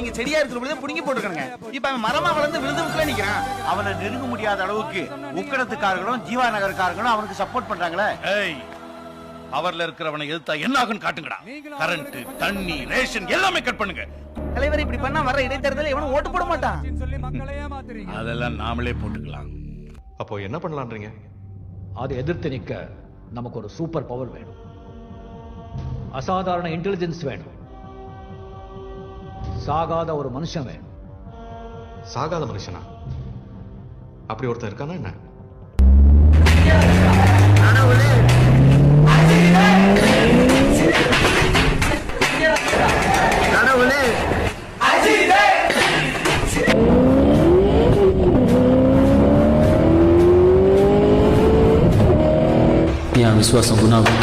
நீங்க செடியா இருக்கிற பொழுது புடுங்கி போட்டுருக்காங்க. இப்ப அவன் மரமா வளர்ந்து விழுந்து நிக்கிறான். அவனை நெருங்க முடியாத அளவுக்கு உக்கடத்துக்காரர்களும் ஜீவா நகர்காரர்களும் அவனுக்கு சப்போர்ட் பண்றாங்களே. அவர்ல இருக்கிறவனை எதிர்த்தா என்ன ஆகுன்னு காட்டுங்கடா. கரண்ட், தண்ணி, ரேஷன் எல்லாமே கட் பண்ணுங்க. தலைவர் இப்படி பண்ணா வர இடைத்தேர்தல் எவனும் ஓட்டு போட மாட்டான். அதெல்லாம் நாமளே போட்டுக்கலாம். அப்போ என்ன பண்ணலான்றீங்க? அதை எதிர்த்து நிற்க நமக்கு ஒரு சூப்பர் பவர் வேணும், அசாதாரண இன்டெலிஜென்ஸ் வேணும், சாகாத ஒரு மனுஷன் வேணும். சாகாத மனுஷனா? அப்படி ஒருத்தன் இருக்கானா என்ன? என் விசுவாசம் குணாகும்.